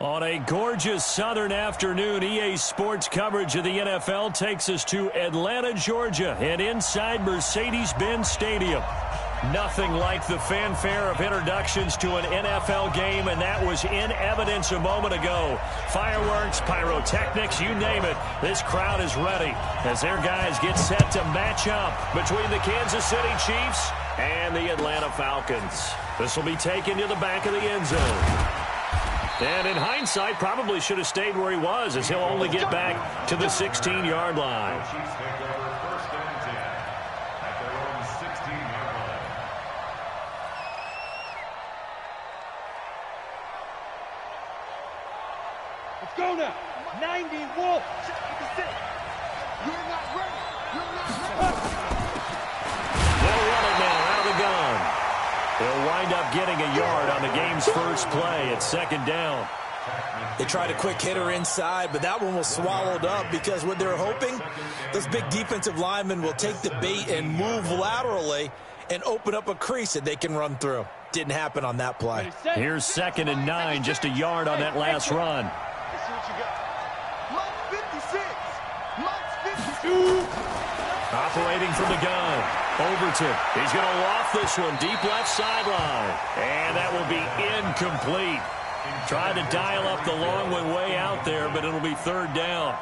On a gorgeous southern afternoon, EA Sports coverage of the NFL takes us to Atlanta, Georgia, and inside Mercedes-Benz Stadium. Nothing like the fanfare of introductions to an NFL game, and that was in evidence a moment ago. Fireworks, pyrotechnics, you name it. This crowd is ready as their guys get set to match up between the Kansas City Chiefs and the Atlanta Falcons. This will be taken to the back of the end zone. And in hindsight, probably should have stayed where he was, as he'll only get back to the 16-yard line. Let's go now. 90 Wolf. You're not ready. You're not ready. They'll run it now out of the gun. They'll wind up getting a yard on the game's first play at second down. They tried a quick hitter inside, but that one was swallowed up because what they're hoping, those big defensive linemen will take the bait and move laterally and open up a crease that they can run through. Didn't happen on that play. Here's 2nd and 9, just a yard on that last run. Let's see what you got. Mike 56. Mike 52. Operating from the gun. Overton. He's going to loft this one deep left sideline. And that will be incomplete. Tried to dial up the long one way out there, but it'll be third down.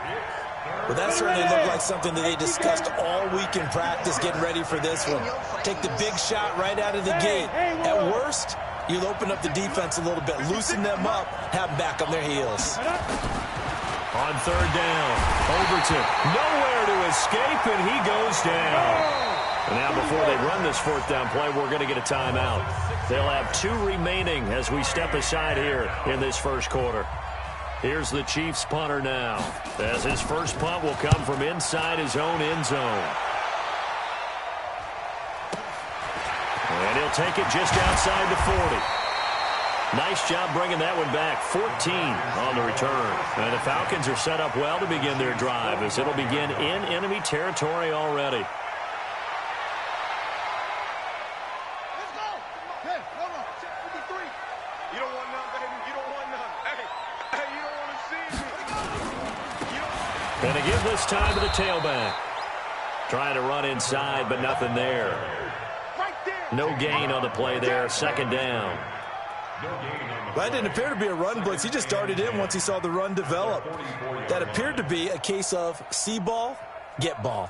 Well, that certainly looked like something that they discussed all week in practice, getting ready for this one. Take the big shot right out of the gate. At worst, you'll open up the defense a little bit, loosen them up, have them back on their heels. On third down, Overton nowhere to escape, and he goes down. And now before they run this fourth down play, we're going to get a timeout. They'll have 2 remaining as we step aside here in this first quarter. Here's the Chiefs punter now, as his first punt will come from inside his own end zone. And he'll take it just outside the 40. Nice job bringing that one back. 14 on the return. And the Falcons are set up well to begin their drive, as it'll begin in enemy territory already. Let's go. Hey, hold on. Check 53. You don't want none, baby. You don't want none. Hey, you don't want to see me. And to give this time to the tailback. Trying to run inside, but nothing there. Right there. No gain on the play there. Second down. That didn't appear to be a run blitz. He just darted in once he saw the run develop. That appeared to be a case of see ball, get ball.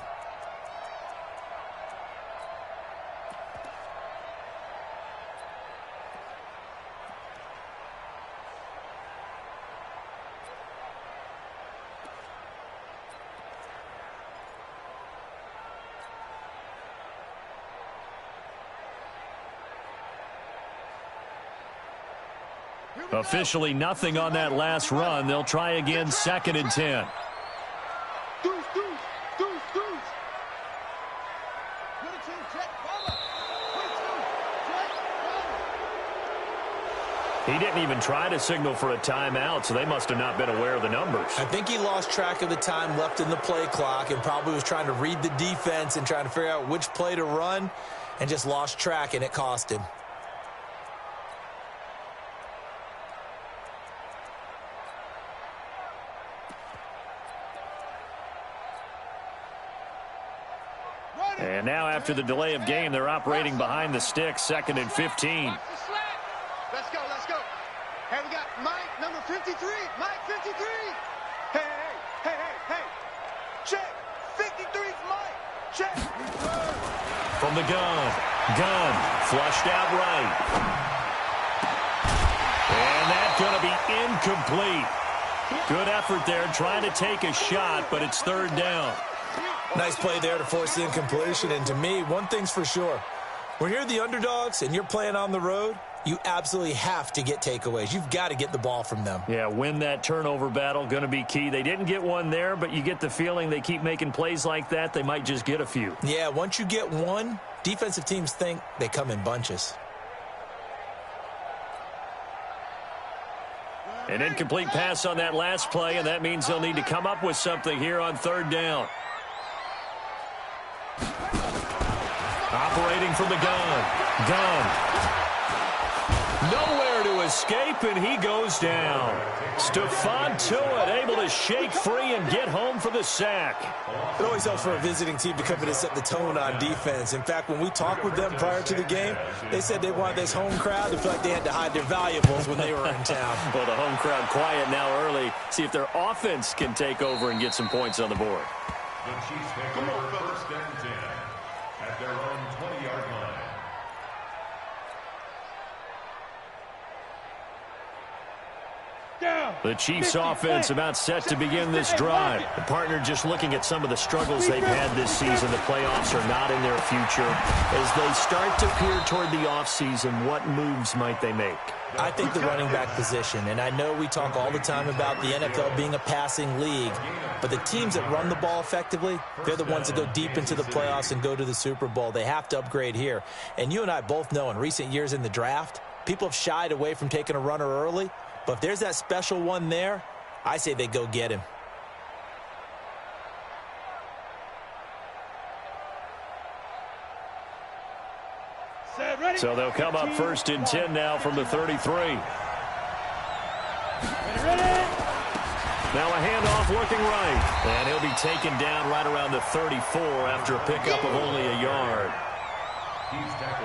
Officially nothing on that last run. They'll try again, 2nd and 10. Deuce. 22, check, follow. 22, check, follow. He didn't even try to signal for a timeout, so they must have not been aware of the numbers. I think he lost track of the time left in the play clock and probably was trying to read the defense and trying to figure out which play to run and just lost track, and it cost him. And now after the delay of game, they're operating behind the sticks, 2nd and 15. Let's go. Hey, we got Mike, number 53. Mike, 53. Hey. Check. 53's Mike. Check. From the gun, flushed out right. And that's going to be incomplete. Good effort there, trying to take a shot, but it's third down. Nice play there to force the incompletion. And to me, one thing's for sure. When you're the underdogs and you're playing on the road, you absolutely have to get takeaways. You've got to get the ball from them. Yeah, win that turnover battle, going to be key. They didn't get one there, but you get the feeling they keep making plays like that, they might just get a few. Yeah, once you get one, defensive teams think they come in bunches. An incomplete pass on that last play, and that means they'll need to come up with something here on third down. Operating from the gun. Nowhere to escape, and he goes down. Stephon Tuitt able to shake free and get home for the sack. It always helps for a visiting team to come in and set the tone on defense. In fact, when we talked with them prior to the game, they said they wanted this home crowd to feel like they had to hide their valuables when they were in town. Well, the home crowd quiet now early. See if their offense can take over and get some points on the board. The Chiefs pick over first and 10 at their own 20-yard line. The Chiefs offense about set to begin this drive. The partner just looking at some of the struggles they've had this season. The playoffs are not in their future. As they start to peer toward the offseason, what moves might they make? I think the running back position, and I know we talk all the time about the NFL being a passing league, but the teams that run the ball effectively, they're the ones that go deep into the playoffs and go to the Super Bowl. They have to upgrade here. And you and I both know in recent years in the draft, people have shied away from taking a runner early. But if there's that special one there, I say they go get him. So they'll come up first and 10 now from the 33. Now a handoff looking right. And he'll be taken down right around the 34 after a pickup of only a yard.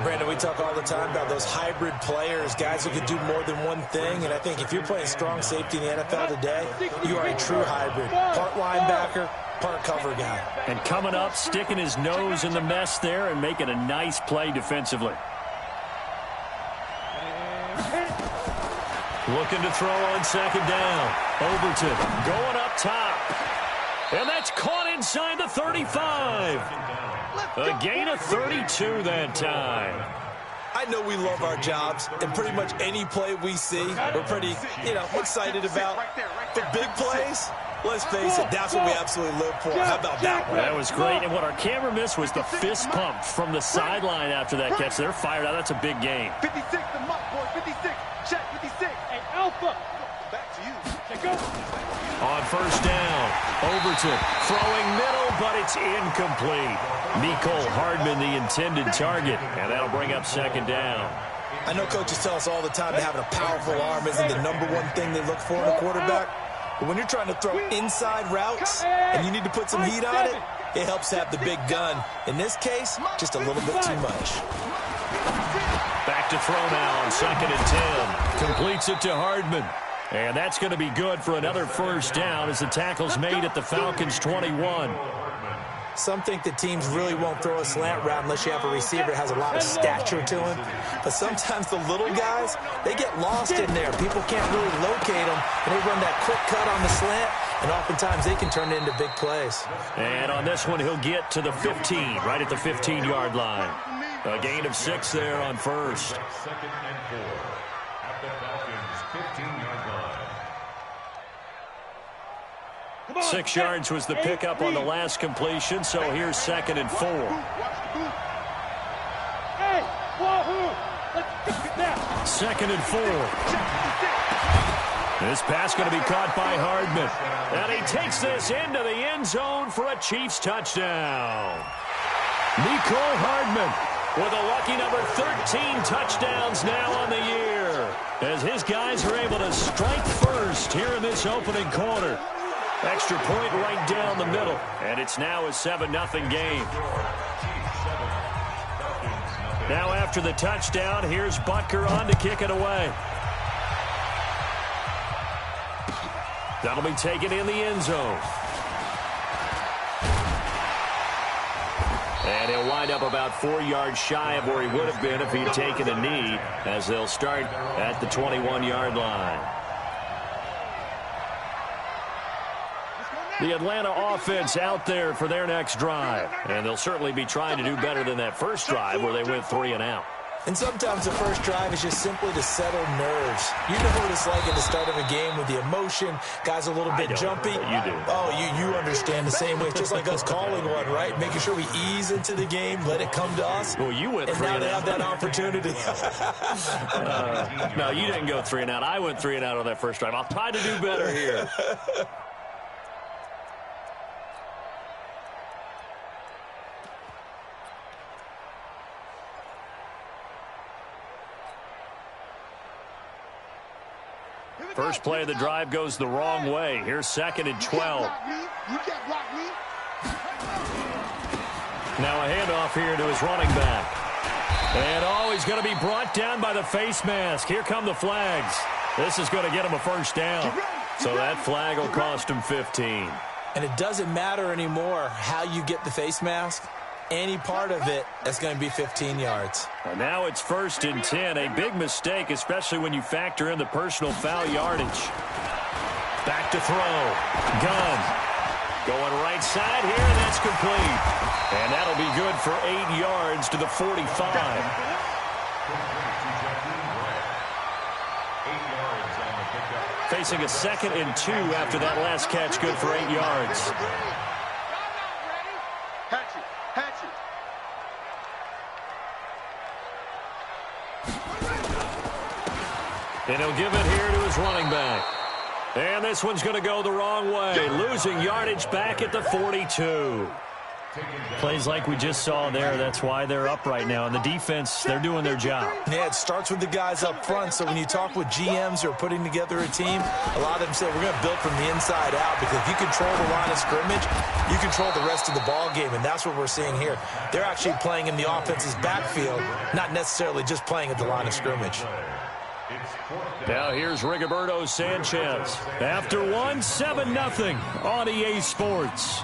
Brandon, we talk all the time about those hybrid players, guys who can do more than one thing. And I think if you're playing strong safety in the NFL today, you are a true hybrid. Part linebacker, part cover guy. And coming up, sticking his nose in the mess there and making a nice play defensively. Looking to throw on second down. Overton going up top. And that's caught inside the 35. A gain of 32 that time. I know we love our jobs, and pretty much any play we see, we're pretty, excited about. The big plays, let's face it, that's what we absolutely live for. How about that one? That was great, and what our camera missed was the fist pump from the sideline after that catch. They're fired out. That's a big game. 56, the muck, boy, 56. Check, 56. Hey, Alpha. Back to you. Check go. On first down, Overton throwing middle, but it's incomplete. Nicole Hardman, the intended target, and that'll bring up second down. I know coaches tell us all the time that having a powerful arm isn't the number one thing they look for in a quarterback. But when you're trying to throw inside routes and you need to put some heat on it, it helps to have the big gun. In this case, just a little bit too much. Back to throw now on second and 10. Completes it to Hardman. And that's going to be good for another first down as the tackle's made at the Falcons' 21. Some think that teams really won't throw a slant route unless you have a receiver that has a lot of stature to him. But sometimes the little guys, they get lost in there. People can't really locate them, and they run that quick cut on the slant, and oftentimes they can turn it into big plays. And on this one, he'll get to the 15, right at the 15-yard line. A gain of 6 there on first. Second and 4 at the Falcons' 15-yard line. 6 yards was the pickup on the last completion, so here's second and 4. Second and 4. This pass going to be caught by Hardman. And he takes this into the end zone for a Chiefs touchdown. Nicole Hardman with a lucky number 13 touchdowns now on the year, as his guys are able to strike first here in this opening quarter. Extra point right down the middle, and it's now a 7-0 game. Now after the touchdown, here's Butker on to kick it away. That'll be taken in the end zone. And he'll wind up about 4 yards shy of where he would have been if he'd taken a knee, as they'll start at the 21-yard line. The Atlanta offense out there for their next drive. And they'll certainly be trying to do better than that first drive where they went 3 and out. And sometimes the first drive is just simply to settle nerves. You know what it's like at the start of a game with the emotion. Guys a little bit jumpy. You do. Oh, you understand the same way. It's just like us calling one, right? Making sure we ease into the game, let it come to us. Well, you went 3 and and now they out. have that opportunity. No, you didn't go 3 and out. I went 3 and out on that first drive. I'll try to do better here. First play of the drive goes the wrong way. Here's 2nd and 12. You can't block me. Now a handoff here to his running back. And, oh, he's going to be brought down by the face mask. Here come the flags. This is going to get him a first down. So that flag will cost him 15. And it doesn't matter anymore how you get the face mask. Any part of it is going to be 15 yards. And now it's 1st and 10. A big mistake, especially when you factor in the personal foul yardage. Back to throw. Gunn. Going right side here, and that's complete. And that'll be good for 8 yards to the 45. Facing a 2nd and 2 after that last catch, good for 8 yards. Hatch it. Hatch it. And he'll give it here to his running back. And this one's going to go the wrong way. Losing yardage back at the 42. Plays like we just saw there. That's why they're up right now. And the defense, they're doing their job. Yeah, it starts with the guys up front. So when you talk with GMs who are putting together a team, a lot of them say we're going to build from the inside out, because if you control the line of scrimmage, you control the rest of the ball game, and that's what we're seeing here. They're actually playing in the offense's backfield, not necessarily just playing at the line of scrimmage. Now here's Rigoberto Sanchez. After one, 7-0 on EA Sports.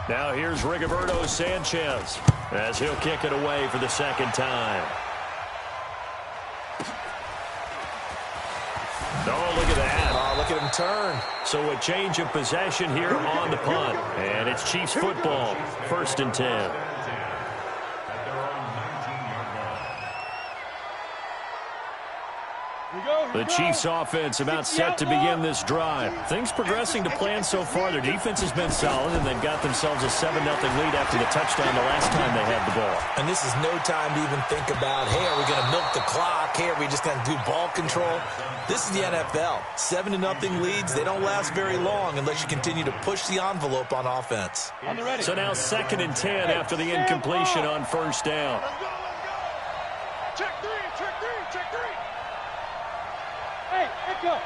Now here's Rigoberto Sanchez as he'll kick it away for the 2nd time. Oh, look at that. Oh, look at him turn. So a change of possession here on the punt. And it's Chiefs football, 1st and 10. The Chiefs offense about set to begin this drive. Things progressing to plan so far. Their defense has been solid, and they've got themselves a 7-0 lead after the touchdown the last time they had the ball. And this is no time to even think about, hey, are we going to milk the clock? Hey, are we just going to do ball control? This is the NFL. 7-0 leads, they don't last very long unless you continue to push the envelope on offense. So now 2nd and 10 after the incompletion on 1st down. Let's go. Check three. Check three. Check three. Hey, let's go.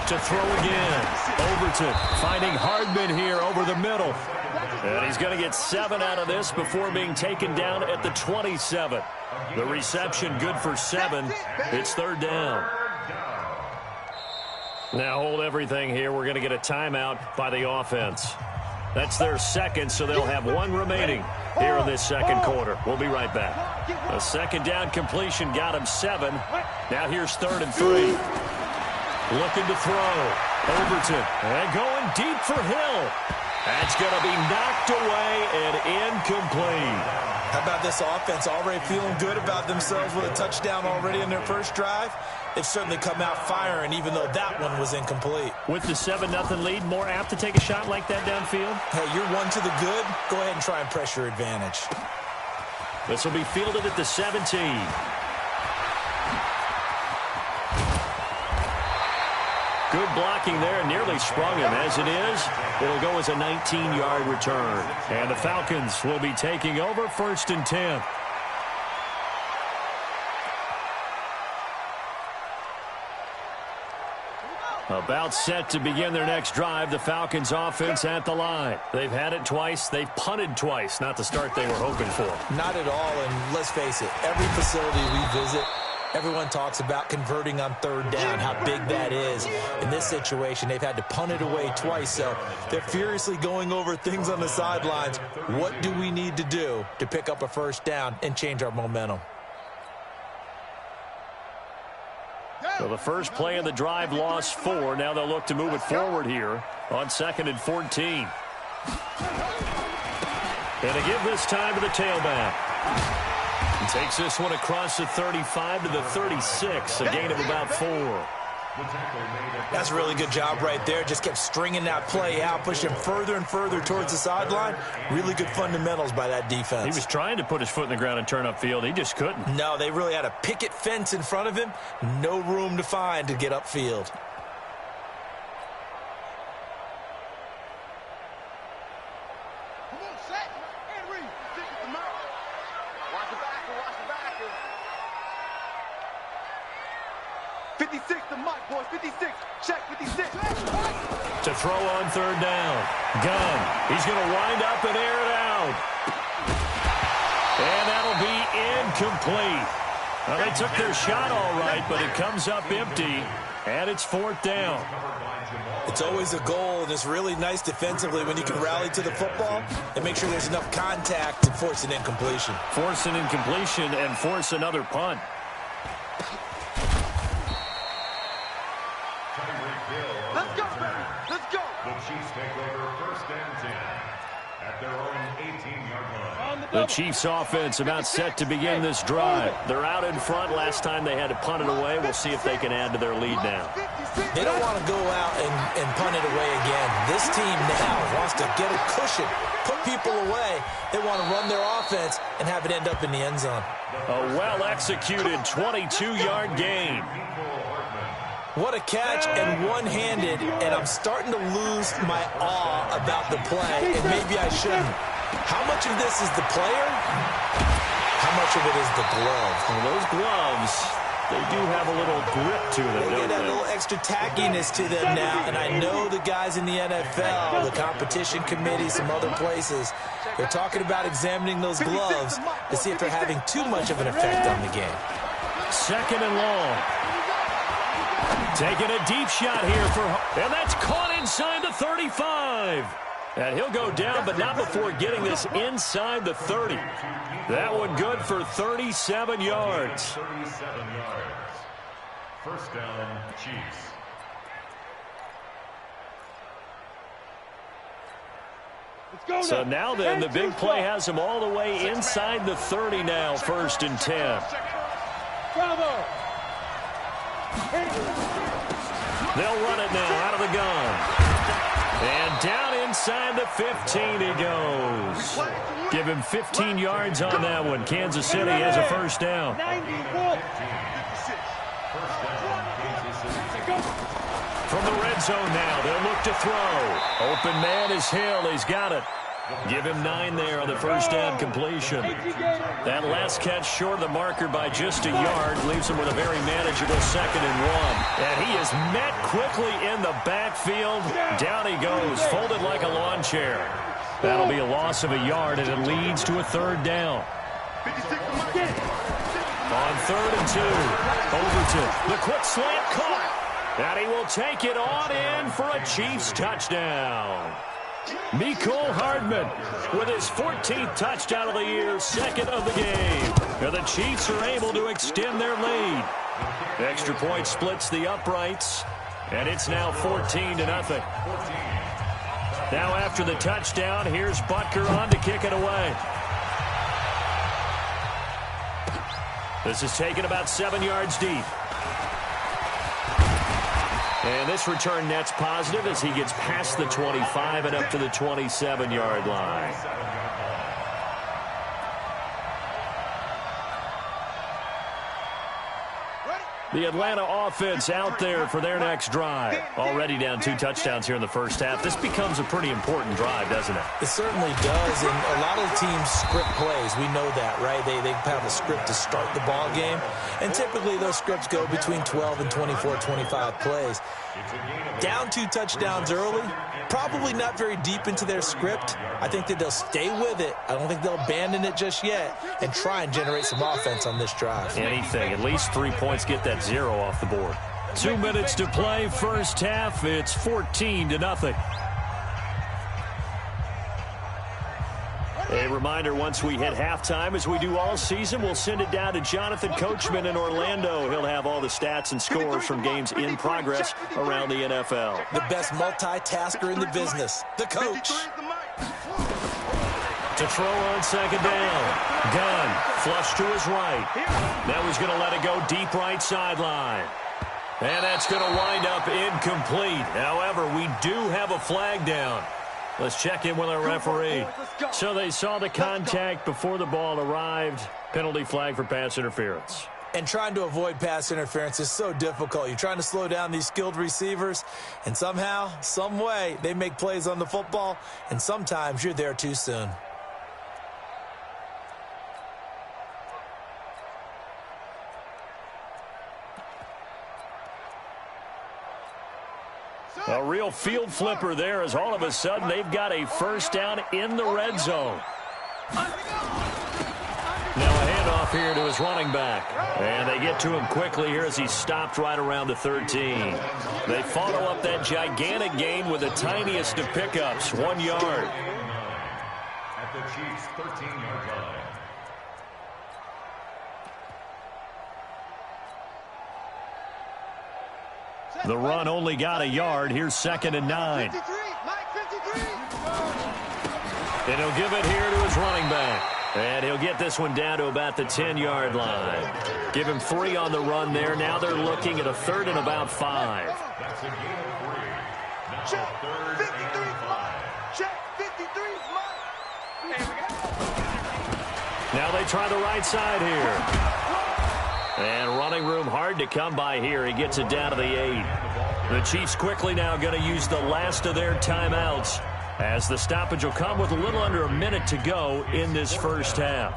To throw again. Overton finding Hardman here over the middle. And he's going to get 7 out of this before being taken down at the 27. The reception good for 7. It's 3rd down. Now hold everything here. We're going to get a timeout by the offense. That's their 2nd, so they'll have 1 remaining here in this 2nd quarter. We'll be right back. A 2nd down completion got him 7. Now here's 3rd and 3. Looking to throw. Overton. And going deep for Hill. That's going to be knocked away and incomplete. How about this offense already feeling good about themselves with a touchdown already in their first drive? They've certainly come out firing, even though that one was incomplete. With the 7-0 lead, more apt to take a shot like that downfield? Hey, you're 1 to the good. Go ahead and try and press your advantage. This will be fielded at the 17. Good blocking there, nearly sprung him. As it is, it'll go as a 19-yard return. And the Falcons will be taking over 1st and 10. About set to begin their next drive. The Falcons offense at the line. They've had it twice. They've punted twice. Not the start they were hoping for. Not at all, and let's face it, every facility we visit, everyone talks about converting on 3rd down, how big that is. In this situation, they've had to punt it away twice, so they're furiously going over things on the sidelines. What do we need to do to pick up a 1st down and change our momentum? So the first play of the drive lost 4. Now they'll look to move it forward here on 2nd and 14. And to give this time to the tailback. He takes this one across the 35 to the 36, a gain of about 4. That's a really good job right there. Just kept stringing that play out, pushing further and further towards the sideline. Really good fundamentals by that defense. He was trying to put his foot in the ground and turn upfield. He just couldn't. No, they really had a picket fence in front of him. No room to find to get upfield. Watch the backer, watch the backer. 56 to Mike, boys, 56. Check, 56. To throw on third down. Gunn. He's going to wind up and air it out. And that'll be incomplete. Well, they took their shot all right, but it comes up empty, and it's fourth down. It's always a goal, and it's really nice defensively when you can rally to the football and make sure there's enough contact to force an incompletion. Force an incompletion and force another punt. Let's go, baby. Let's go. The Chiefs take over first and 10 at their own 18-yard line. The Chiefs offense about set to begin this drive. They're out in front. Last time they had to punt it away. We'll see if they can add to their lead now. They don't want to go out and punt it away again. This team now wants to get a cushion, put people away. They want to run their offense and have it end up in the end zone. A well-executed 22-yard gain. What a catch and one-handed, and I'm starting to lose my awe about the play, and maybe I shouldn't. How much of this is the player? How much of it is the glove? Well, those gloves, they do have a little grip to them, They don't get a they? little extra tackiness to them now, and I know the guys in the NFL, the competition committee, some other places, they're talking about examining those gloves to see if they're having too much of an effect on the game. Second and long. Taking a deep shot here and that's caught inside the 35. And he'll go down, but not before getting this inside the 30. That one good for 37 yards. 37 yards. First down, Chiefs. So now then, the big play has them all the way inside the 30 now, first and 10. Bravo. They'll run it now out of the gun. And down inside the 15 he goes. Give him 15 yards on that one. Kansas City has a first down. From the red zone now, they'll look to throw. Open man is Hill. He's got it. Give him 9 there on the first down completion. That last catch short of the marker by just a yard leaves him with a very manageable second and 1. And he is met quickly in the backfield. Down he goes, folded like a lawn chair. That'll be a loss of a yard, and it leads to a third down. On third and 2, Overton. The quick slant caught. And he will take it on in for a Chiefs touchdown. Mecole Hardman with his 14th touchdown of the year, second of the game. And the Chiefs are able to extend their lead. The extra point splits the uprights, and it's now 14-0. Now after the touchdown, here's Butker on to kick it away. This is taken about 7 yards deep. And this return net's positive as he gets past the 25 and up to the 27-yard line. The Atlanta offense out there for their next drive. Already down 2 touchdowns here in the first half. This becomes a pretty important drive, doesn't it? It certainly does, and a lot of the teams script plays. We know that, right? They have a script to start the ball game, and typically those scripts go between 12 and 24, 25 plays. Down 2 touchdowns early, probably not very deep into their script. I think that they'll stay with it. I don't think they'll abandon it just yet and try and generate some offense on this drive. Anything, at least 3 points, get that 0 off the board. 2 minutes to play, first half. It's 14-0. A reminder, once we hit halftime, as we do all season, we'll send it down to Jonathan Coachman in Orlando. He'll have all the stats and scores from games in progress around the NFL. The best multitasker in the business, the coach. To throw on second down. Gunn, flush to his right. Now he's going to let it go deep right sideline. And that's going to wind up incomplete. However, we do have a flag down. Let's check in with our referee. So they saw the contact before the ball arrived. Penalty flag for pass interference. And trying to avoid pass interference is so difficult. You're trying to slow down these skilled receivers, and somehow, some way, they make plays on the football, and sometimes you're there too soon. real field flipper there as all of a sudden they've got a first down in the red zone. Now a handoff here to his running back. And they get to him quickly here as he's stopped right around the 13. They follow up that gigantic gain with the tiniest of pickups, 1 yard. At the Chiefs' 13-yard line. The run only got a yard. Here's 2nd and 9. And he'll give it here to his running back. And he'll get this one down to about the 10-yard line. Give him 3 on the run there. Now they're looking at a 3rd and about 5. That's a gain of 3. Now Check 3rd 53. and 5. Check 53. Now they try the right side here. And running room hard to come by here. He gets it down to the 8. The Chiefs quickly now going to use the last of their timeouts, as the stoppage will come with a little under a minute to go in this first half.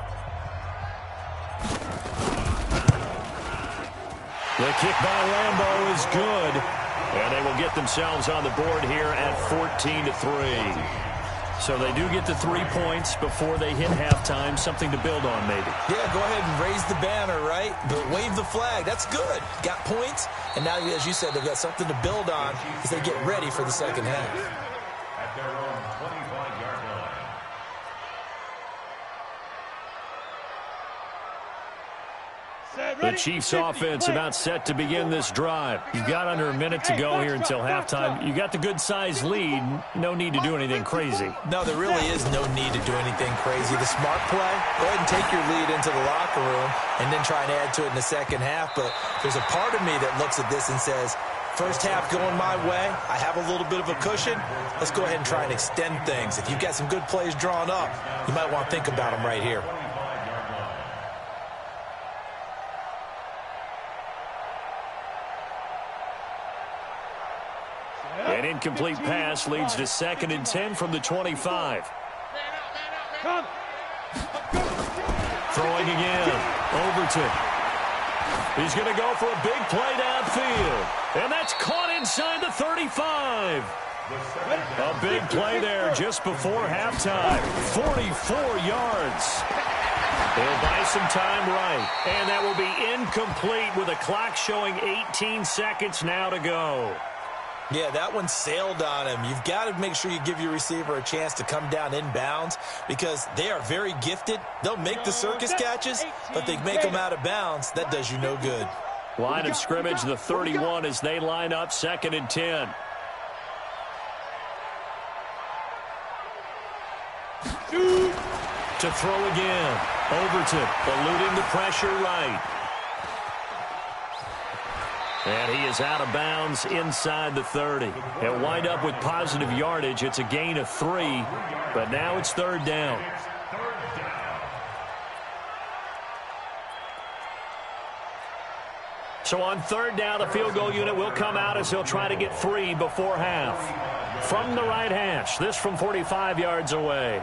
The kick by Lambeau is good, and they will get themselves on the board here at 14-3. So they do get the 3 points before they hit halftime, something to build on maybe. Yeah, go ahead and raise the banner, right? But wave the flag. That's good. Got points, and now, as you said, they've got something to build on as they get ready for the second half. At their own 25-yard line. The Chiefs offense about set to begin this drive. You've got under a minute to go here until halftime. You got the good-sized lead. No need to do anything crazy. No, there really is no need to do anything crazy. The smart play, go ahead and take your lead into the locker room and then try and add to it in the second half. But there's a part of me that looks at this and says, first half going my way, I have a little bit of a cushion. Let's go ahead and try and extend things. If you've got some good plays drawn up, you might want to think about them right here. An incomplete pass leads to 2nd and 10 from the 25. Throwing again. Overton. He's going to go for a big play downfield. And that's caught inside the 35. A big play there just before halftime. 44 yards. They'll buy some time right. And that will be incomplete with a clock showing 18 seconds now to go. Yeah, that one sailed on him. You've got to make sure you give your receiver a chance to come down inbounds because they are very gifted. They'll make the circus catches, but if they make them out of bounds, that does you no good. Line of scrimmage, the 31 as they line up 2nd and 10. To throw again. Overton eluding the pressure right. And he is out of bounds inside the 30. He'll wind up with positive yardage. It's a gain of 3, but now it's 3rd down. So on 3rd down, the field goal unit will come out as he'll try to get 3 before half. From the right hash, this from 45 yards away.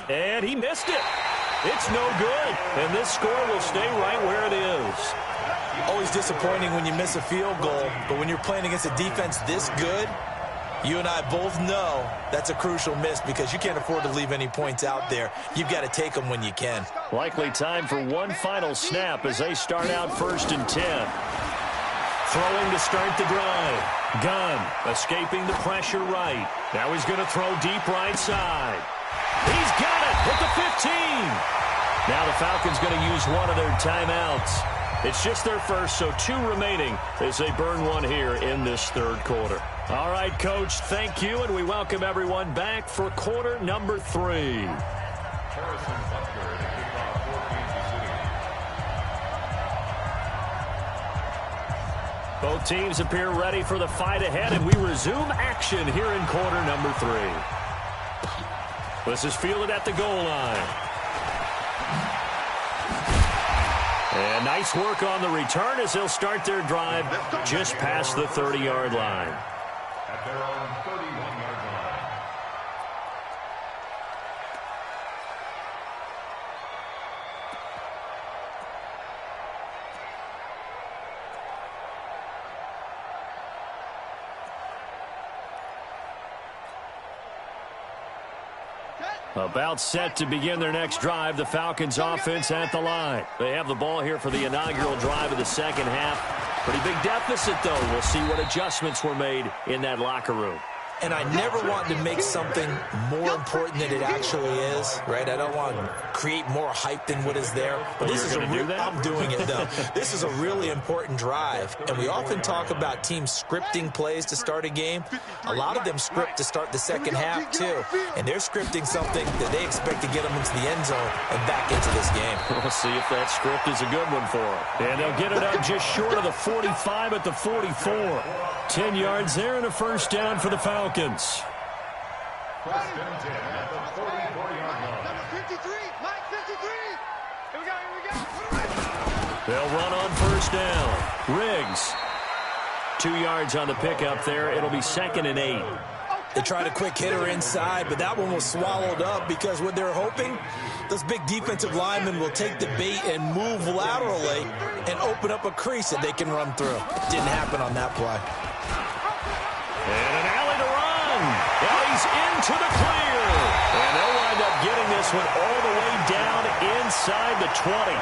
And he missed it. It's no good. And this score will stay right where it is. Always disappointing when you miss a field goal, but when you're playing against a defense this good, you and I both know that's a crucial miss because you can't afford to leave any points out there. You've got to take them when you can. Likely time for one final snap as they start out 1st and 10. Throwing to start the drive. Gunn escaping the pressure right. Now he's going to throw deep right side. He's got it at the 15. Now the Falcons going to use one of their timeouts. It's just their first, so 2 remaining as they burn one here in this 3rd quarter. All right, Coach, thank you, and we welcome everyone back for quarter number 3. Both teams appear ready for the fight ahead, and we resume action here in quarter number 3. This is fielded at the goal line. And nice work on the return as they'll start their drive just past the 30-yard line. At their own 31-yard line. About set to begin their next drive, the Falcons offense at the line. They have the ball here for the inaugural drive of the second half. Pretty big deficit, though. We'll see what adjustments were made in that locker room. And I never want to make something more important than it actually is, right? I don't want to create more hype than what is there. But this is I'm doing it, though. This is a really important drive. And we often talk about teams scripting plays to start a game. A lot of them script to start the second half, too. And they're scripting something that they expect to get them into the end zone and back into this game. We'll see if that script is a good one for them. And they'll get it up just short of the 45 at the 44. 10 yards there and a first down for the Falcons. First and 10 at the 44-yard line. Number 53, Mike 53. Here we go. They'll run on first down. Riggs. 2 yards on the pickup there. It'll be 2nd and 8. They tried a quick hitter inside, but that one was swallowed up because what they're hoping, those big defensive linemen will take the bait and move laterally and open up a crease that they can run through. Didn't happen on that play. And an alley to run. And he's into the clear. And they'll wind up getting this one all the way down inside the 20.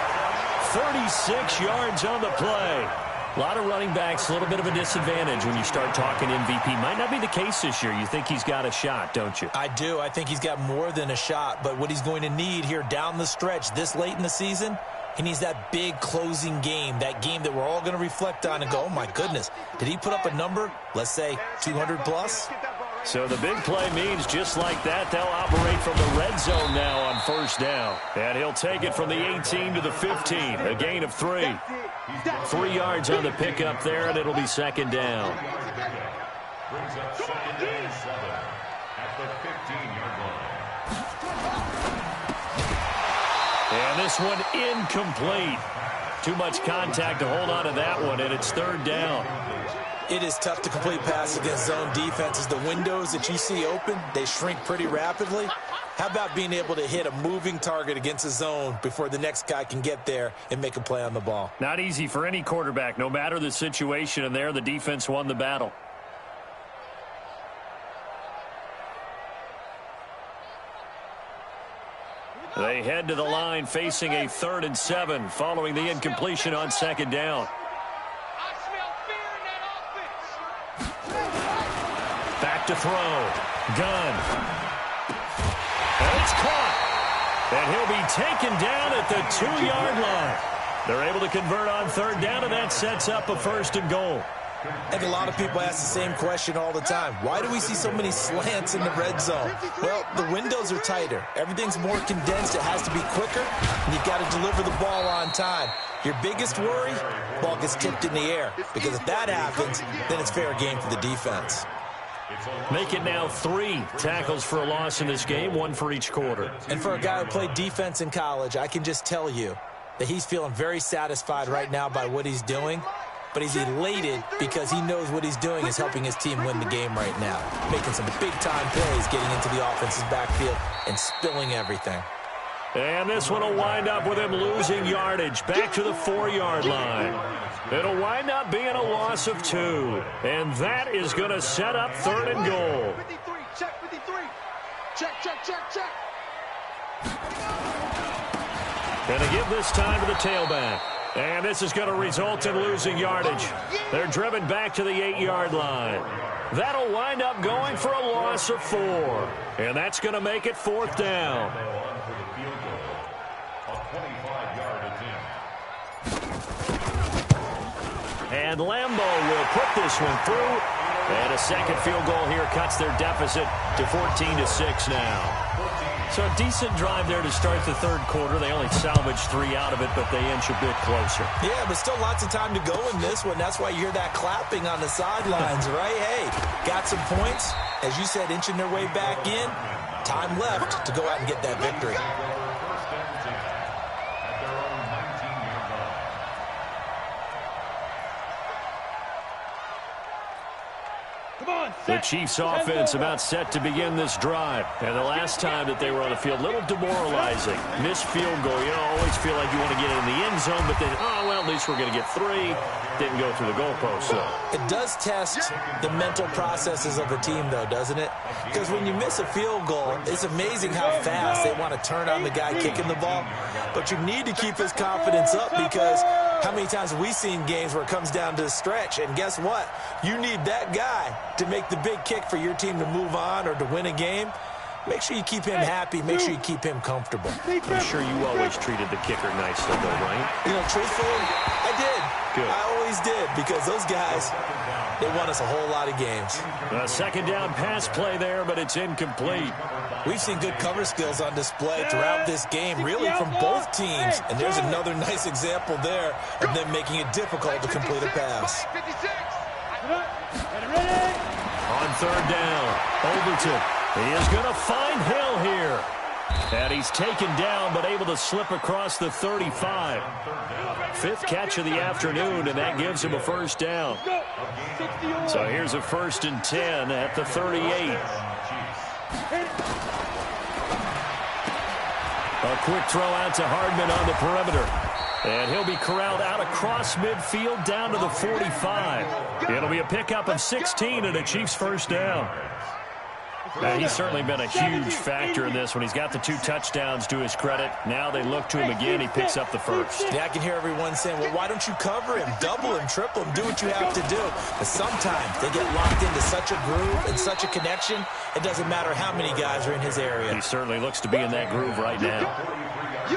36 yards on the play. A lot of running backs, a little bit of a disadvantage when you start talking MVP. Might not be the case this year. You think he's got a shot, don't you? I do. I think he's got more than a shot. But what he's going to need here down the stretch this late in the season, he needs that big closing game, that game that we're all going to reflect on and go, oh, my goodness, did he put up a number, let's say 200 plus? So the big play means just like that, they'll operate from the red zone now on first down. And he'll take it from the 18 to the 15, a gain of 3. 3 yards on the pickup there, and it'll be 2nd down. Brings up 2nd and 7 at the 15-yard line. And this one incomplete. Too much contact to hold on to that one, and it's 3rd down. It is tough to complete passes against zone defenses. The windows that you see open, they shrink pretty rapidly. How about being able to hit a moving target against a zone before the next guy can get there and make a play on the ball? Not easy for any quarterback, no matter the situation, and there the defense won the battle. They head to the line facing a 3rd and 7 following the incompletion on 2nd down. Back to throw. Gunn. And it's caught. And he'll be taken down at the 2-yard line. They're able to convert on 3rd down, and that sets up a 1st and goal. And a lot of people ask the same question all the time. Why do we see so many slants in the red zone? Well, the windows are tighter. Everything's more condensed. It has to be quicker, and you've got to deliver the ball on time. Your biggest worry, ball gets tipped in the air. Because if that happens, then it's fair game for the defense. Make it now 3 tackles for a loss in this game, 1 for each quarter. And for a guy who played defense in college, I can just tell you that he's feeling very satisfied right now by what he's doing. But he's elated because he knows what he's doing is helping his team win the game right now. Making some big-time plays, getting into the offense's backfield, and spilling everything. And this one will wind up with him losing yardage back to the 4-yard line. It'll wind up being a loss of 2. And that is going to set up 3rd and goal. 53, check 53. Check. And they give this time to the tailback. And this is going to result in losing yardage. They're driven back to the 8-yard line. That'll wind up going for a loss of 4. And that's going to make it 4th down. And Lambeau will put this one through. And a second field goal here cuts their deficit to 14-6 now. So a decent drive there to start the 3rd quarter. They only salvaged 3 out of it, but they inch a bit closer. Yeah, but still lots of time to go in this one. That's why you hear that clapping on the sidelines, right? Hey, got some points. As you said, inching their way back in. Time left to go out and get that victory. The Chiefs offense about set to begin this drive. And the last time that they were on the field, a little demoralizing. Missed field goal. You know, always feel like you want to get it in the end zone, but then, oh, well, at least we're going to get 3. Didn't go through the goalpost, so. It does test the mental processes of the team, though, doesn't it? Because when you miss a field goal, it's amazing how fast they want to turn on the guy kicking the ball. But you need to keep his confidence up, because how many times have we seen games where it comes down to a stretch, and guess what? You need that guy to make the big kick for your team to move on or to win a game. Make sure you keep him happy. Make sure you keep him comfortable. I'm sure you always treated the kicker nicely, though, right? You know, truthfully, I did. Good. I always did, because those guys, they won us a whole lot of games. A second down pass play there, but it's incomplete. We've seen good cover skills on display throughout this game, really from both teams. And there's another nice example there of them making it difficult to complete a pass. On third down, Overton. He is going to find Hill here. And he's taken down, but able to slip across the 35. 5th catch of the afternoon, and that gives him a first down. So here's a 1st and 10 at the 38. A quick throw out to Hardman on the perimeter. And he'll be corralled out across midfield down to the 45. It'll be a pickup of 16 and a Chiefs first down. He's certainly been a huge factor in this when he's got the 2 touchdowns to his credit. Now they look to him again. He picks up the first. Yeah, I can hear everyone saying, well, why don't you cover him, double him, triple him, do what you have to do. But sometimes they get locked into such a groove and such a connection, it doesn't matter how many guys are in his area. He certainly looks to be in that groove right now.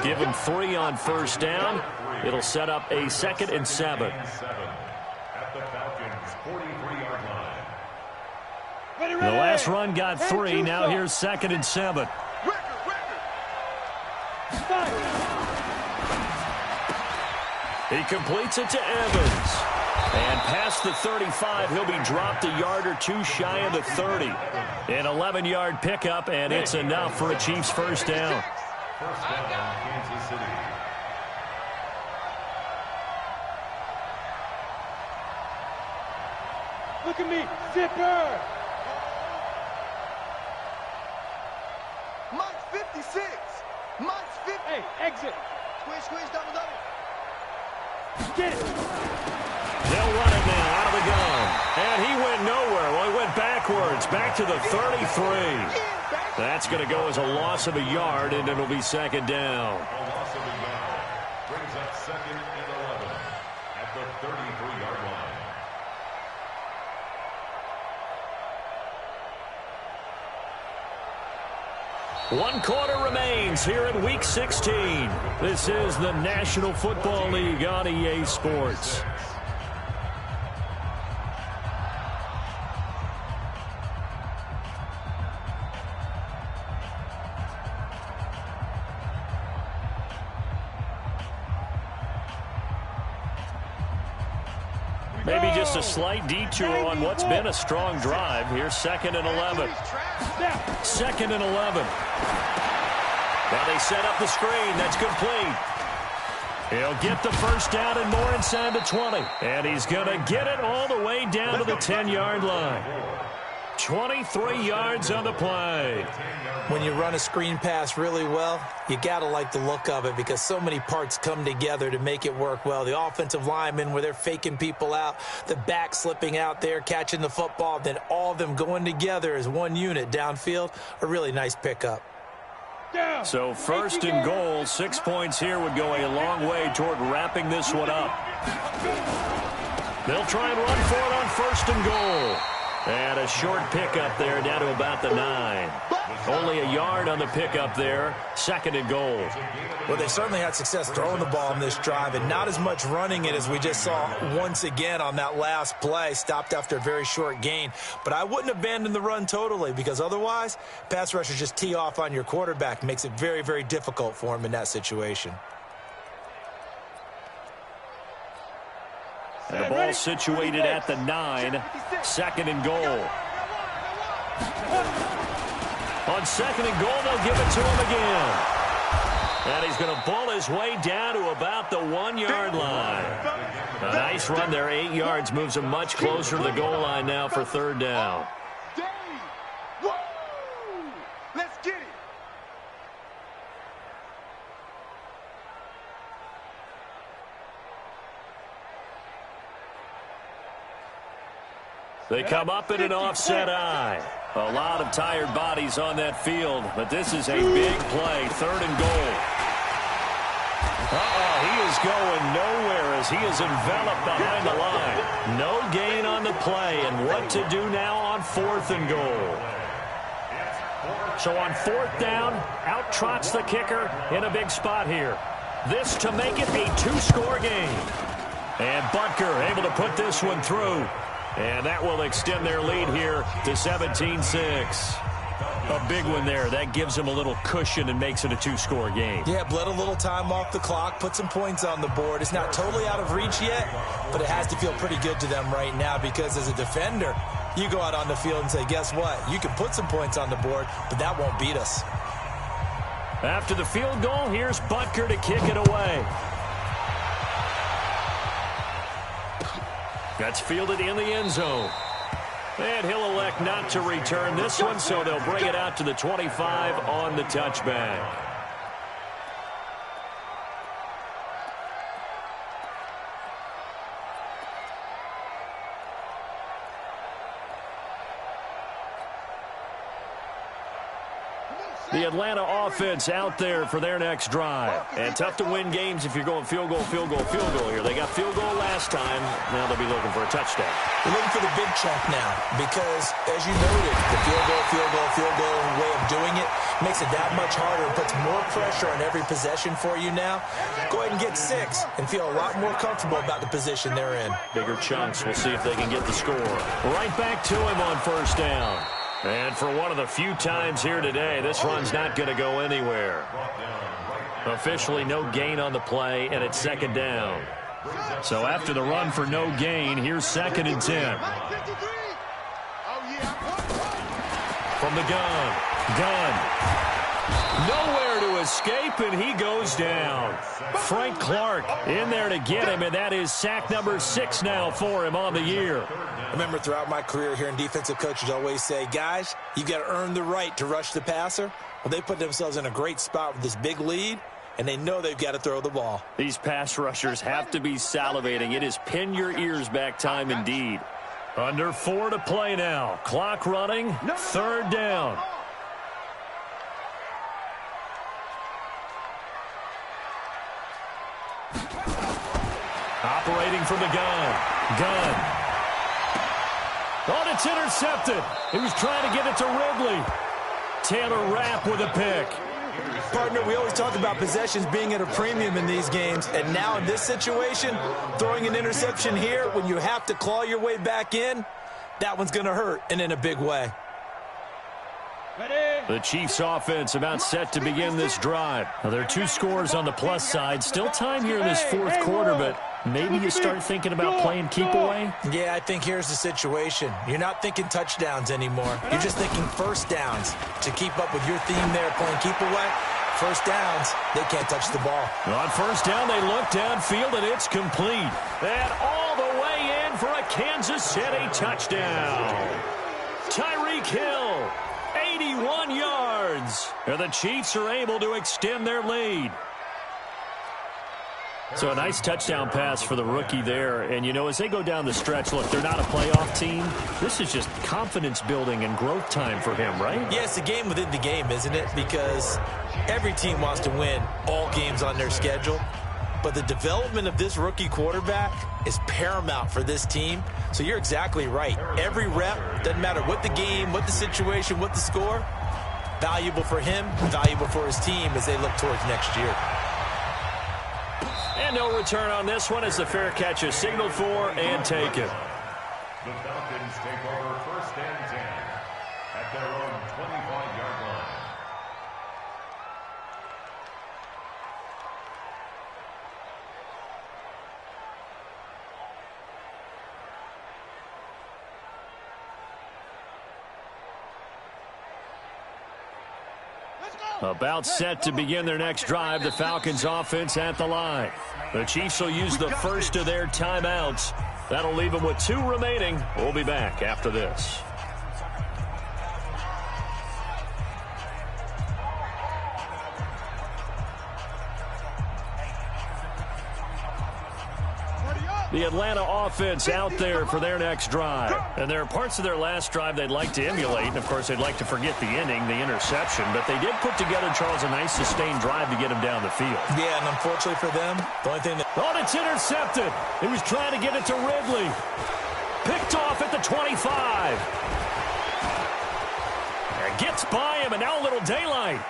Give him 3 on first down. It'll set up a 2nd and 7. The last run got 3. Now here's 2nd and 7. He completes it to Evans. And past the 35, he'll be dropped a yard or 2 shy of the 30. An 11-yard pickup, and it's enough for a Chiefs first down. First down, Kansas City. Look at me, zipper! Mike's 56! Mike's 50! Hey, exit! Squish, squish, double, double! Get it! They'll run it now out of the gun. And he went nowhere. Well, he went backwards, back to the 33. That's going to go as a loss of a yard, and it'll be 2nd down. A loss of a yard brings up 2nd and 11 at the 33-yard line. One quarter remains here in Week 16. This is the National Football League on EA Sports. Maybe just a slight detour on what's been a strong drive. Here's 2nd and 11. 2nd and 11. Now they set up the screen. That's complete. He'll get the first down and more inside the 20. And he's going to get it all the way down to the 10-yard line. 23 yards on the play. When you run a screen pass really well, you got to like the look of it, because so many parts come together to make it work well. The offensive linemen, where they're faking people out, the back slipping out there, catching the football, then all of them going together as one unit downfield. A really nice pickup. So 1st and goal, 6 points here would go a long way toward wrapping this one up. They'll try and run for it on 1st and goal. And a short pickup there down to about the 9. Only a yard on the pickup there. 2nd and goal. Well, they certainly had success throwing the ball in this drive, and not as much running it as we just saw once again on that last play. Stopped after a very short gain. But I wouldn't abandon the run totally, because otherwise, pass rushers just tee off on your quarterback. Makes it very, very difficult for him in that situation. And the ball situated at the 9. 2nd and goal. On 2nd and goal, they'll give it to him again. And he's going to bull his way down to about the 1-yard line. A nice run there, 8 yards, moves him much closer to the goal line now for third down. Let's get it. They come up in an offset eye. A lot of tired bodies on that field, but this is a big play, 3rd and goal. He is going nowhere as he is enveloped behind the line. No gain on the play, and what to do now on 4th and goal. So on 4th down, out trots the kicker in a big spot here. This to make it a 2-score game. And Butker able to put this one through. And that will extend their lead here to 17-6. A big one there. That gives them a little cushion and makes it a 2-score game. Yeah, bled a little time off the clock, put some points on the board. It's not totally out of reach yet, but it has to feel pretty good to them right now because as a defender, you go out on the field and say, guess what? You can put some points on the board, but that won't beat us. After the field goal, here's Butker to kick it away. That's fielded in the end zone. And he'll elect not to return this one, so they'll bring it out to the 25 on the touchback. The Atlanta offense out there for their next drive. And tough to win games if you're going field goal, field goal, field goal here. They got field goal last time. Now they'll be looking for a touchdown. They're looking for the big chunk now because, as you noted, the field goal way of doing it makes it that much harder and puts more pressure on every possession for you now. Go ahead and get 6 and feel a lot more comfortable about the position they're in. Bigger chunks. We'll see if they can get the score. Right back to him on 1st down. And for one of the few times here today, this run's not going to go anywhere. Officially no gain on the play, and it's 2nd down. So after the run for no gain, here's 2nd and 10. From the gun. Nowhere to escape, and he goes down. Frank Clark in there to get him, and that is sack number 6 now for him on the year. I remember throughout my career hearing defensive coaches always say, guys, you've got to earn the right to rush the passer. Well, they put themselves in a great spot with this big lead, and they know they've got to throw the ball. These pass rushers have to be salivating. It is pin your ears back time indeed. Under 4 to play now. Clock running. 3rd down. Operating from the gun. Oh, it's intercepted. He was trying to get it to Ridley. Taylor Rapp with a pick. Partner, we always talk about possessions being at a premium in these games, and now in this situation, throwing an interception here when you have to claw your way back in, that one's going to hurt, and in a big way. The Chiefs offense about set to begin this drive. Now, there are 2 scores on the plus side. Still time here in this 4th quarter, but maybe you start thinking about playing keep away? Yeah, I think here's the situation. You're not thinking touchdowns anymore. You're just thinking 1st downs. To keep up with your theme there, playing keep away, 1st downs, they can't touch the ball. On 1st down, they look downfield, and it's complete. And all the way in for a Kansas City touchdown. Tyreek Hill. 81 yards. And the Chiefs are able to extend their lead. So a nice touchdown pass for the rookie there. And, you know, as they go down the stretch, look, they're not a playoff team. This is just confidence building and growth time for him, right? Yeah, it's a game within the game, isn't it? Because every team wants to win all games on their schedule. But the development of this rookie quarterback is paramount for this team. So you're exactly right. Every rep, doesn't matter what the game, what the situation, what the score, valuable for him, valuable for his team as they look towards next year. And no return on this one as the fair catch is signaled for and taken. The Falcons take over 1st and 10 at their own 25-yard line. About set to begin their next drive, the Falcons offense at the line. The Chiefs will use the first of their timeouts. That'll leave them with 2 remaining. We'll be back after this. The Atlanta offense out there for their next drive. And there are parts of their last drive they'd like to emulate. And, of course, they'd like to forget the inning, the interception. But they did put together, Charles, a nice sustained drive to get him down the field. Yeah, and unfortunately for them, the only thing that... Oh, it's intercepted. He was trying to get it to Ridley. Picked off at the 25. And gets by him, and now a little daylight.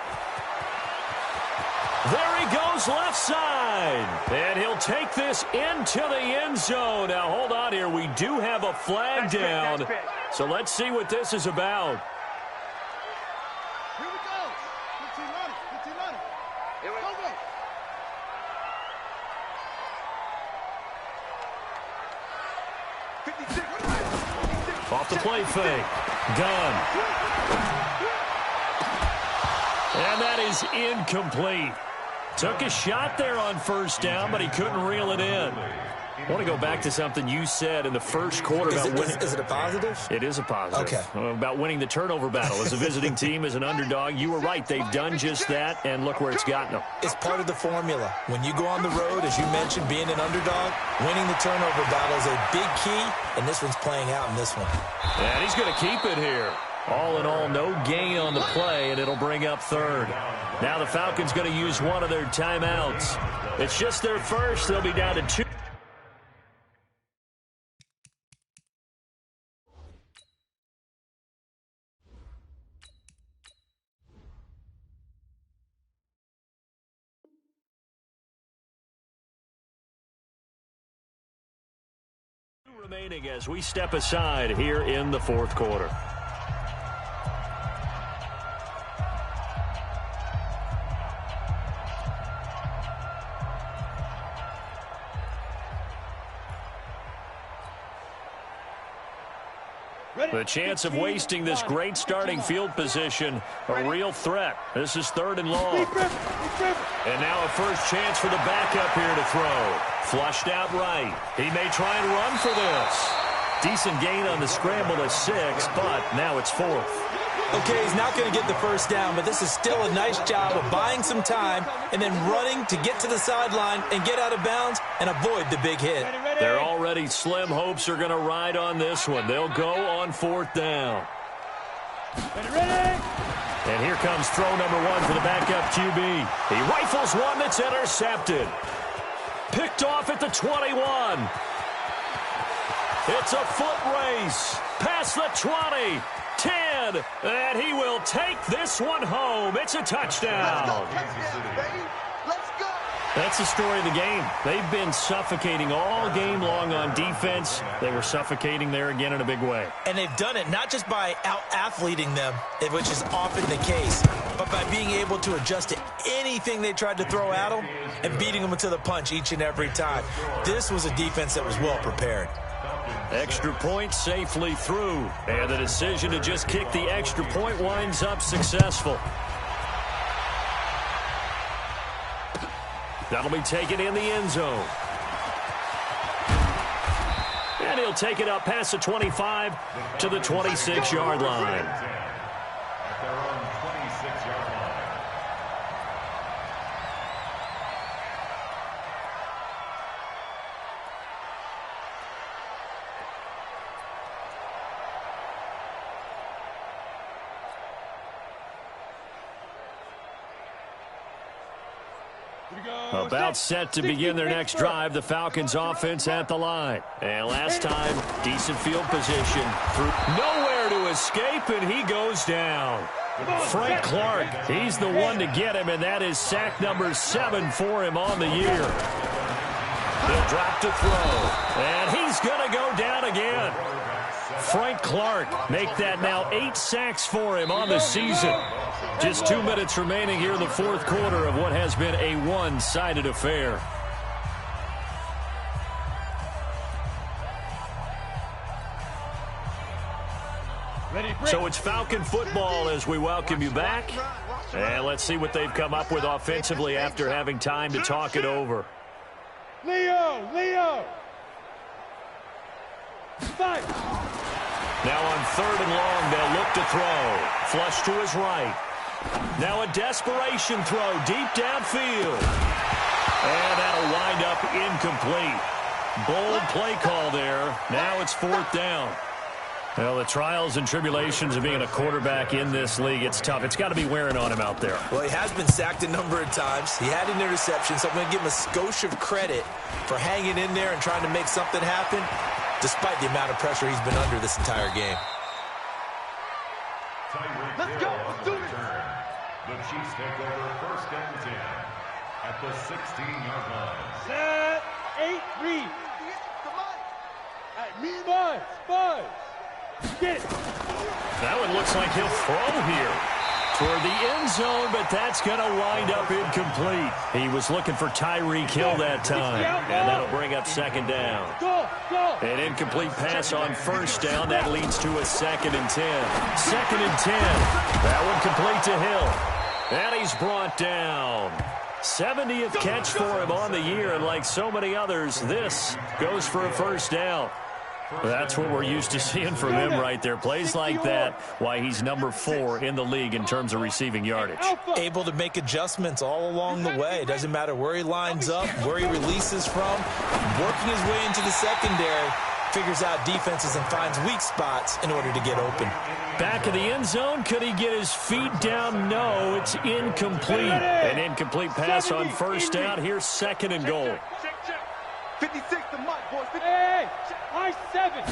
There he goes left side. And he'll take this into the end zone. Now, hold on here. We do have a flag down. So let's see what this is about. Here we go. 15 on it. Here we go. Off the play fake. Done. And that is incomplete. Took a shot there on first down, but he couldn't reel it in. I want to go back to something you said in the first quarter about winning. Is it a positive? It is a positive. Okay. About winning the turnover battle. As a visiting team, as an underdog, you were right. They've done just that, and look where it's gotten them. It's part of the formula. When you go on the road, as you mentioned, being an underdog, winning the turnover battle is a big key, and this one's playing out in this one. And he's going to keep it here. All in all, no gain on the play, and it'll bring up third. Now the Falcons going to use one of their timeouts. It's just their first. They'll be down to 2. Remaining as we step aside here in the fourth quarter. The chance of wasting this great starting field position, a real threat. This is third and long. And now a first chance for the backup here to throw. Flushed out right. He may try and run for this. Decent gain on the scramble to 6, but now it's 4th. Okay, he's not going to get the first down, but this is still a nice job of buying some time and then running to get to the sideline and get out of bounds and avoid the big hit. Their already slim hopes are going to ride on this one. They'll go on 4th down. And here comes throw number 1 for the backup QB. He rifles one that's intercepted. Picked off at the 21. It's a foot race. Past the 20. 10, and he will take this one home. It's a touchdown. That's the story of the game. They've been suffocating all game long on defense. They were suffocating there again in a big way. And they've done it not just by out-athleting them, which is often the case, but by being able to adjust to anything they tried to throw at them and beating them to the punch each and every time. This was a defense that was well prepared. Extra point safely through. And the decision to just kick the extra point winds up successful. That'll be taken in the end zone. And he'll take it up past the 25 to the 26-yard line. At their own 26-yard line. About set to begin their next drive, the Falcons offense at the line. And last time, decent field position. Through nowhere to escape, and he goes down. Frank Clark, he's the one to get him, and that is sack number 7 for him on the year. He'll drop to throw, and he's going to go down again. Frank Clark, make that now 8 sacks for him on the season. Just 2 minutes remaining here in the fourth quarter of what has been a one-sided affair. So it's Falcon football as we welcome you back. And let's see what they've come up with offensively after having time to talk it over. Leo! Fight! Now on 3rd and long, they'll look to throw. Flush to his right. Now a desperation throw deep downfield. And that'll wind up incomplete. Bold play call there. Now it's 4th down. Well, the trials and tribulations of being a quarterback in this league, it's tough. It's got to be wearing on him out there. Well, he has been sacked a number of times. He had an interception, so I'm going to give him a skosh of credit for hanging in there and trying to make something happen, despite the amount of pressure he's been under this entire game. Let's go. Let's do it. The Chiefs take over 1st and 10 at the 16-yard line. Set, 8, read. Buzz. Get it. That one looks like he'll throw here toward the end zone, but that's going to wind up incomplete. He was looking for Tyreek Hill that time, and that'll bring up 2nd down. Go. An incomplete pass on 1st down. That leads to a 2nd and 10. 2nd and 10. That one complete to Hill. And he's brought down. 70th catch for him on the year, and like so many others, this goes for a 1st down. That's what we're used to seeing from him right there. Plays like that, why he's number 4 in the league in terms of receiving yardage. Able to make adjustments all along the way. It doesn't matter where he lines up, where he releases from. Working his way into the secondary, figures out defenses and finds weak spots in order to get open. Back of the end zone, could he get his feet down? No, it's incomplete. An incomplete pass on 1st down. Here's 2nd and goal. 56 to Mike, boys. Hey, I-7.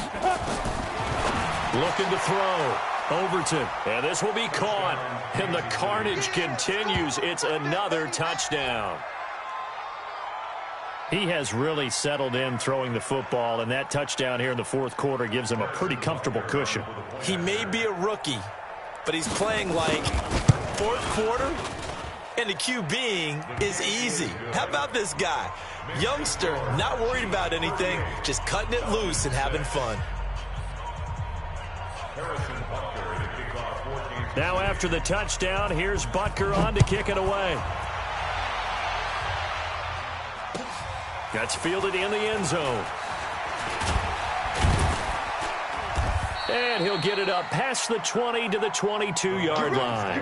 Looking to throw. Overton. And this will be caught. And the carnage continues. It's another touchdown. He has really settled in throwing the football, and that touchdown here in the 4th quarter gives him a pretty comfortable cushion. He may be a rookie, but he's playing like 4th quarter, and the QBing is easy. How about this guy? Youngster, not worried about anything, just cutting it loose and having fun. Now after the touchdown, here's Butker on to kick it away. That's fielded in the end zone. And he'll get it up past the 20 to the 22-yard line.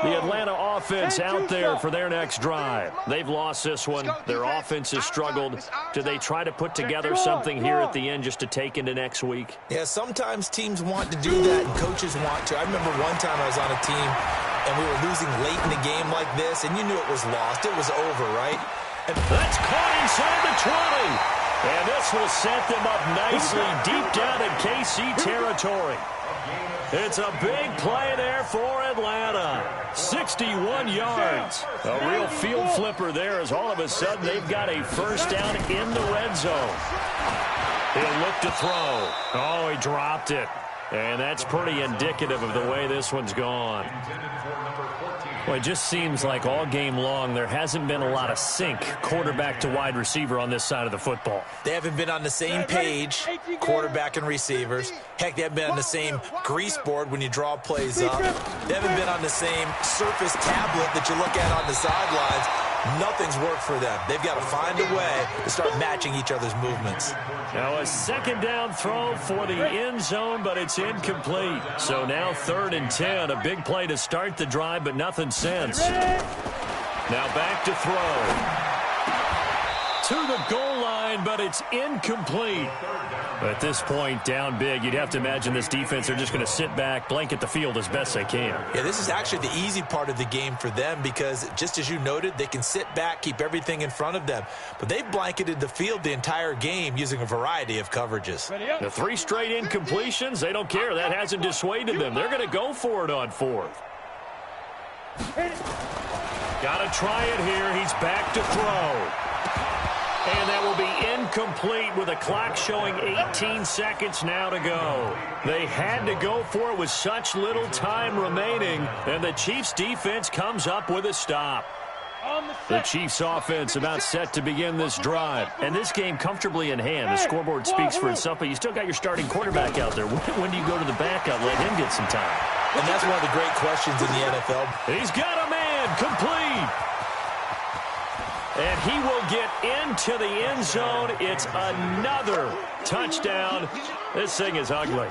The Atlanta offense out there for their next drive. They've lost this one. Their offense has struggled. Do they try to put together something here at the end just to take into next week? Yeah, sometimes teams want to do that and coaches want to. I remember one time I was on a team and we were losing late in the game like this, and you knew it was lost. It was over, right? And that's caught inside the 20. And this will set them up nicely deep down in KC territory. It's a big play there for Atlanta. 61 yards. A real field flipper there as all of a sudden they've got a 1st down in the red zone. He'll look to throw. Oh, he dropped it. And that's pretty indicative of the way this one's gone. Well, it just seems like all game long there hasn't been a lot of sync quarterback to wide receiver on this side of the football. They haven't been on the same page, quarterback and receivers. Heck, they haven't been on the same grease board when you draw plays up. They haven't been on the same surface tablet that you look at on the sidelines. Nothing's worked for them. They've got to find a way to start matching each other's movements. Now a 2nd down throw for the end zone, but it's incomplete. So now 3rd and 10, a big play to start the drive, but nothing since. Now back to throw. To the goal line, but it's incomplete. At this point, down big, you'd have to imagine this defense are just going to sit back, blanket the field as best they can. Yeah, this is actually the easy part of the game for them because, just as you noted, they can sit back, keep everything in front of them. But they've blanketed the field the entire game using a variety of coverages. The 3 straight incompletions, they don't care. That hasn't dissuaded them. They're going to go for it on 4th. Got to try it here. He's back to throw. And that will be incomplete with a clock showing 18 seconds now to go. They had to go for it with such little time remaining, and the Chiefs' defense comes up with a stop. The Chiefs offense about set to begin this drive. And this game comfortably in hand. The scoreboard speaks for itself, but you still got your starting quarterback out there. When do you go to the backup, let him get some time? And that's one of the great questions in the NFL. He's got a man complete. And he will get into the end zone. It's another touchdown. This thing is ugly.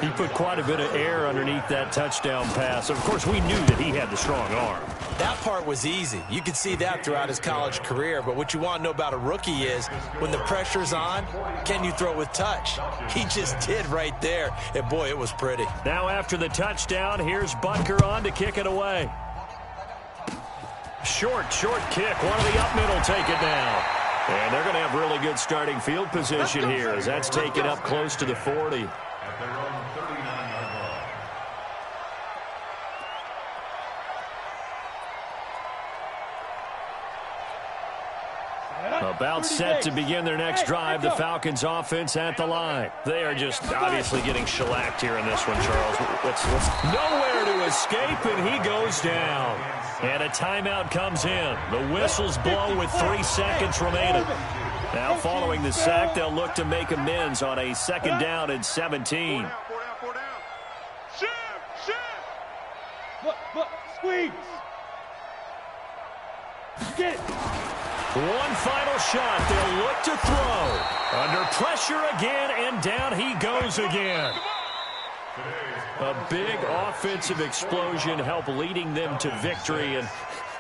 He put quite a bit of air underneath that touchdown pass. Of course, we knew that he had the strong arm. That part was easy. You could see that throughout his college career. But what you want to know about a rookie is when the pressure's on, can you throw with touch? He just did right there. And, boy, it was pretty. Now after the touchdown, here's Butker on to kick it away. Short kick. One of the up middle take it down. And they're going to have really good starting field position here as that's taken up close to the 40. At their own 39-yard line. About set to begin their next drive, the Falcons offense at the line. They are just obviously getting shellacked here in this one, Charles. Nowhere to escape, and he goes down. And a timeout comes in. The whistles blow with 3 seconds remaining. Now following the sack, they'll look to make amends on a second down and 17. Four down. Shift. Squeeze. Get it. One final shot. They'll look to throw. Under pressure again, and down he goes again. A big offensive explosion helped leading them to victory. And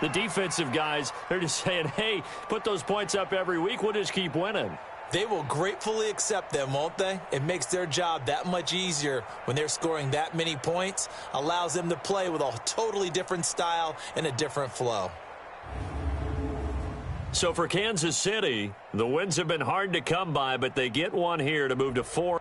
the defensive guys, they're just saying, hey, put those points up every week. We'll just keep winning. They will gratefully accept them, won't they? It makes their job that much easier when they're scoring that many points. Allows them to play with a totally different style and a different flow. So for Kansas City, the wins have been hard to come by, but they get one here to move to 4.